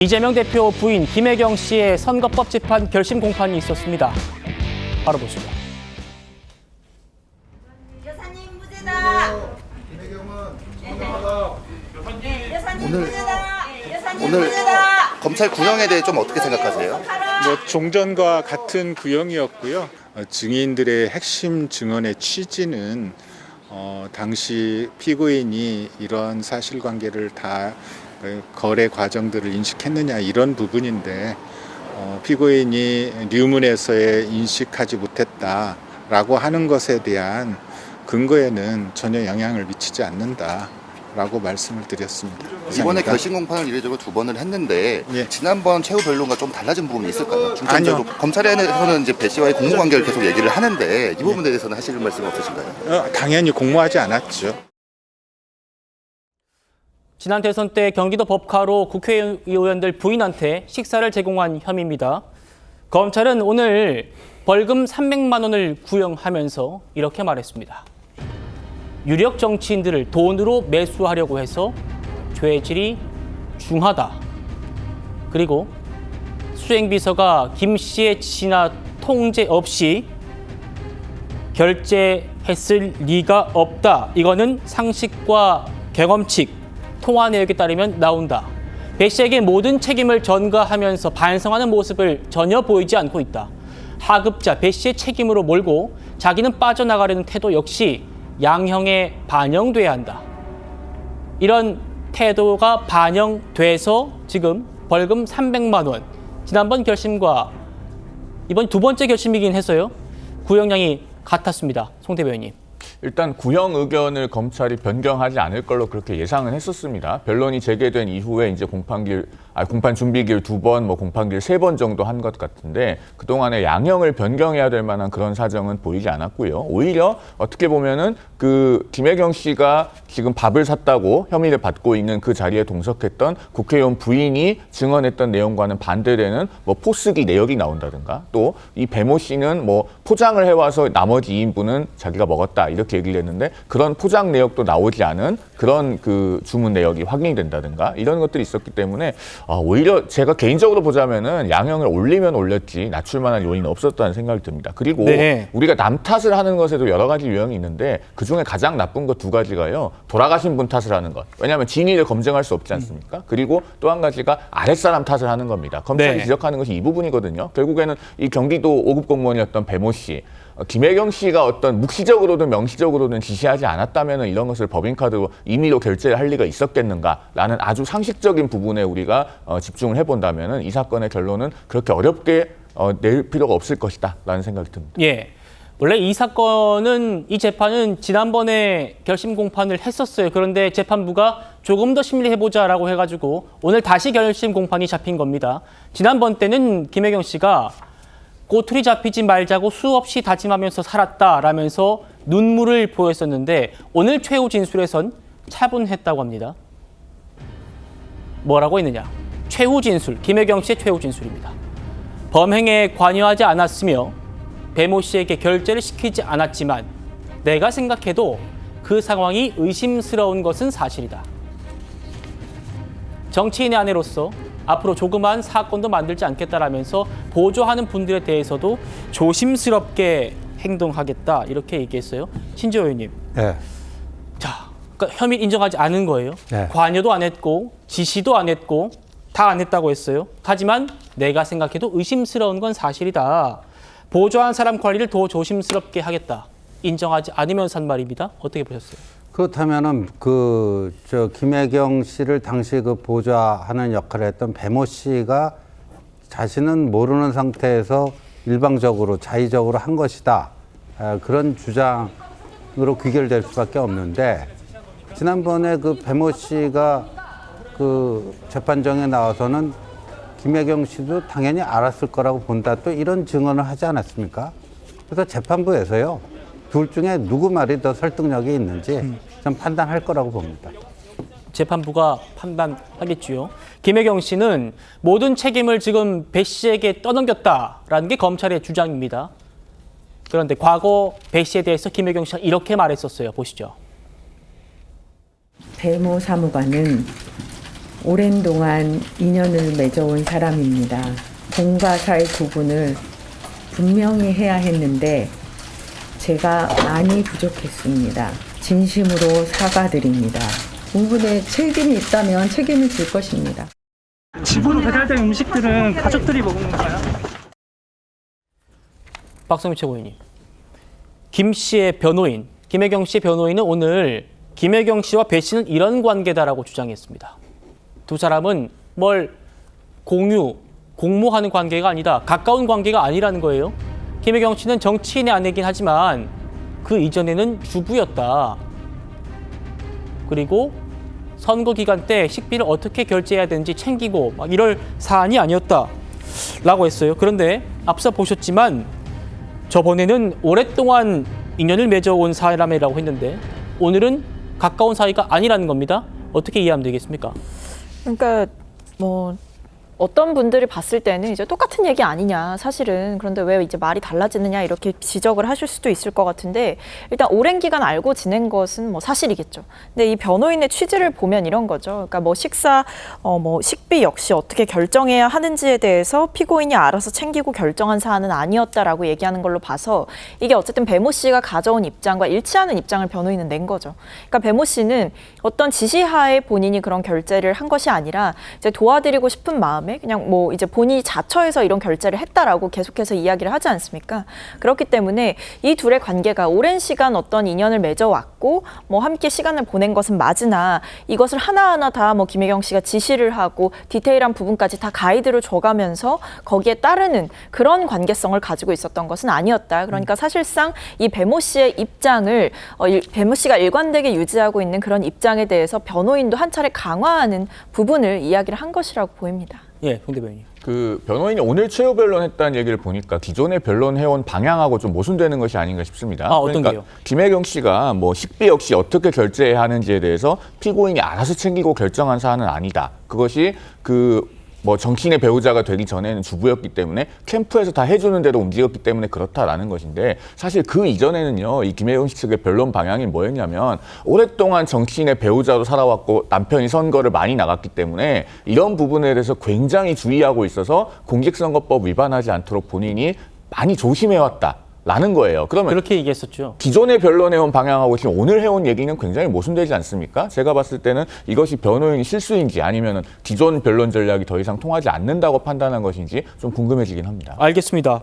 이재명 대표 부인 김혜경 씨의 선거법 재판 결심 공판이 있었습니다. 바로 보시죠. 여사님 무죄다. 오늘 검찰 구형에 대해 좀 어떻게 생각하세요? 종전과 같은 구형이었고요. 증인들의 핵심 증언의 취지는 당시 피고인이 이런 사실관계를 다 거래 과정들을 인식했느냐 이런 부분인데 피고인이 류문에서의 인식하지 못했다라고 하는 것에 대한 근거에는 전혀 영향을 미치지 않는다라고 말씀을 드렸습니다. 이번에 결심 공판을 이례적으로 2번을 했는데 예. 지난번 최후 변론과 좀 달라진 부분이 있을까요? 아니요. 검찰에서는 이제 배 씨와의 공무관계를 계속 얘기를 하는데 이 부분에 대해서는 하실 말씀 없으신가요? 당연히 공모하지 않았죠. 지난 대선 때 경기도 법카로 국회의원들 부인한테 식사를 제공한 혐의입니다. 검찰은 오늘 벌금 300만 원을 구형하면서 이렇게 말했습니다. 유력 정치인들을 돈으로 매수하려고 해서 죄질이 중하다. 그리고 수행비서가 김 씨의 지시나 통제 없이 결제했을 리가 없다. 이거는 상식과 경험칙, 통화 내역에 따르면 나온다. 배 씨에게 모든 책임을 전가하면서 반성하는 모습을 전혀 보이지 않고 있다. 하급자 배 씨의 책임으로 몰고 자기는 빠져나가려는 태도 역시 양형에 반영돼야 한다. 이런 태도가 반영돼서 지금 벌금 300만 원, 지난번 결심과 이번 두 번째 결심이긴 해서요. 구형량이 같았습니다. 송 대변인님. 일단 구형 의견을 검찰이 변경하지 않을 걸로 그렇게 예상은 했었습니다. 변론이 재개된 이후에 이제 공판 준비길 2번, 공판길 3번 정도 한 것 같은데 그동안에 양형을 변경해야 될 만한 그런 사정은 보이지 않았고요. 오히려 어떻게 보면은 김혜경 씨가 지금 밥을 샀다고 혐의를 받고 있는 그 자리에 동석했던 국회의원 부인이 증언했던 내용과는 반대되는 포스기 내역이 나온다든가 또 이 배모 씨는 포장을 해와서 나머지 2인분은 자기가 먹었다 이렇게 얘기를 했는데 그런 포장 내역도 나오지 않은 그런 주문 내역이 확인이 된다든가 이런 것들이 있었기 때문에 오히려 제가 개인적으로 보자면은 양형을 올리면 올렸지 낮출 만한 요인은 없었다는 생각이 듭니다. 그리고 우리가 남 탓을 하는 것에도 여러 가지 유형이 있는데 그중에 가장 나쁜 것 2가지가요. 돌아가신 분 탓을 하는 것. 왜냐하면 진위를 검증할 수 없지 않습니까? 그리고 또 한 가지가 아랫사람 탓을 하는 겁니다. 검찰이 지적하는 것이 이 부분이거든요. 결국에는 이 경기도 5급 공무원이었던 배모 씨, 김혜경 씨가 어떤 묵시적으로든 명시적으로든 지시하지 않았다면 이런 것을 법인카드로 임의로 결제를 할 리가 있었겠는가라는 아주 상식적인 부분에 우리가 집중을 해본다면 이 사건의 결론은 그렇게 어렵게 낼 필요가 없을 것이다라는 생각이 듭니다. 예. 원래 이 재판은 지난번에 결심 공판을 했었어요. 그런데 재판부가 조금 더 심리해보자라고 해가지고 오늘 다시 결심 공판이 잡힌 겁니다. 지난번 때는 김혜경 씨가 꼬투리 잡히지 말자고 수없이 다짐하면서 살았다라면서 눈물을 보였었는데 오늘 최후 진술에선 차분했다고 합니다. 뭐라고 했느냐? 최후 진술, 김혜경 씨의 최후 진술입니다. 범행에 관여하지 않았으며 배모 씨에게 결제를 시키지 않았지만 내가 생각해도 그 상황이 의심스러운 것은 사실이다. 정치인의 아내로서 앞으로 조그마한 사건도 만들지 않겠다라면서 보조하는 분들에 대해서도 조심스럽게 행동하겠다 이렇게 얘기했어요. 신지호 의원님. 네. 자, 그러니까 혐의 인정하지 않은 거예요. 네. 관여도 안 했고 지시도 안 했고 다 안 했다고 했어요. 하지만 내가 생각해도 의심스러운 건 사실이다. 보조한 사람 관리를 더 조심스럽게 하겠다. 인정하지 않으면서 한 말입니다. 어떻게 보셨어요? 그렇다면은 김혜경 씨를 당시 보좌하는 역할을 했던 배모 씨가 자신은 모르는 상태에서 일방적으로 자의적으로 한 것이다. 그런 주장으로 귀결될 수밖에 없는데 지난번에 배모 씨가 재판정에 나와서는 김혜경 씨도 당연히 알았을 거라고 본다. 또 이런 증언을 하지 않았습니까? 그래서 재판부에서요. 둘 중에 누구 말이 더 설득력이 있는지 좀 판단할 거라고 봅니다. 재판부가 판단하겠지요. 김혜경 씨는 모든 책임을 지금 배 씨에게 떠넘겼다라는 게 검찰의 주장입니다. 그런데 과거 배 씨에 대해서 김혜경 씨가 이렇게 말했었어요. 보시죠. 배모 사무관은 오랜 동안 인연을 맺어온 사람입니다. 공과 사의 구분을 분명히 해야 했는데 제가 많이 부족했습니다. 진심으로 사과드립니다. 부분에 책임이 있다면 책임을 질 것입니다. 집으로 배달된 음식들은 가족들이 먹은 건가요? 박성민 최고위원님. 김 씨의 변호인, 김혜경 씨의 변호인은 오늘 김혜경 씨와 배 씨는 이런 관계다라고 주장했습니다. 두 사람은 뭘 공모하는 관계가 아니다. 가까운 관계가 아니라는 거예요. 김혜경 씨는 정치인의 아내긴 하지만 그 이전에는 주부였다. 그리고 선거 기간 때 식비를 어떻게 결제해야 되는지 챙기고 막 이럴 사안이 아니었다라고 했어요. 그런데 앞서 보셨지만 저번에는 오랫동안 인연을 맺어온 사람이라고 했는데 오늘은 가까운 사이가 아니라는 겁니다. 어떻게 이해하면 되겠습니까? 그러니까 뭐 어떤 분들이 봤을 때는 이제 똑같은 얘기 아니냐 사실은. 그런데 왜 이제 말이 달라지느냐 이렇게 지적을 하실 수도 있을 것 같은데, 일단 오랜 기간 알고 지낸 것은 뭐 사실이겠죠. 근데 이 변호인의 취지를 보면 이런 거죠. 그러니까 뭐 식사 뭐 식비 역시 어떻게 결정해야 하는지에 대해서 피고인이 알아서 챙기고 결정한 사안은 아니었다라고 얘기하는 걸로 봐서 이게 어쨌든 배모 씨가 가져온 입장과 일치하는 입장을 변호인은 낸 거죠. 그러니까 배모 씨는 어떤 지시하에 본인이 그런 결제를 한 것이 아니라 이제 도와드리고 싶은 마음에 그냥 뭐 이제 본인이 자처해서 이런 결제를 했다라고 계속해서 이야기를 하지 않습니까? 그렇기 때문에 이 둘의 관계가 오랜 시간 어떤 인연을 맺어왔고 뭐 함께 시간을 보낸 것은 맞으나 이것을 하나하나 다 뭐 김혜경 씨가 지시를 하고 디테일한 부분까지 다 가이드를 줘가면서 거기에 따르는 그런 관계성을 가지고 있었던 것은 아니었다. 그러니까 사실상 이 배모 씨의 입장을 배모 씨가 일관되게 유지하고 있는 그런 입장에 대해서 변호인도 한 차례 강화하는 부분을 이야기를 한 것이라고 보입니다. 예, 홍 대변인. 그 변호인이 오늘 최후 변론했다는 얘기를 보니까 기존에 변론해온 방향하고 좀 모순되는 것이 아닌가 싶습니다. 어떤 그러니까 게요? 김혜경 씨가 뭐 식비 역시 어떻게 결제해야 하는지에 대해서 피고인이 알아서 챙기고 결정한 사안은 아니다. 그것이 뭐 정치인의 배우자가 되기 전에는 주부였기 때문에 캠프에서 다 해주는 대로 움직였기 때문에 그렇다라는 것인데, 사실 그 이전에는요, 이 김혜경 씨 측의 변론 방향이 뭐였냐면 오랫동안 정치인의 배우자로 살아왔고 남편이 선거를 많이 나갔기 때문에 이런 부분에 대해서 굉장히 주의하고 있어서 공직선거법 위반하지 않도록 본인이 많이 조심해왔다. 라는 거예요. 그러면 그렇게 얘기했었죠. 기존에 변론해온 방향하고 지금 오늘 해온 얘기는 굉장히 모순되지 않습니까? 제가 봤을 때는 이것이 변호인이 실수인지 아니면 기존 변론 전략이 더 이상 통하지 않는다고 판단한 것인지 좀 궁금해지긴 합니다. 알겠습니다.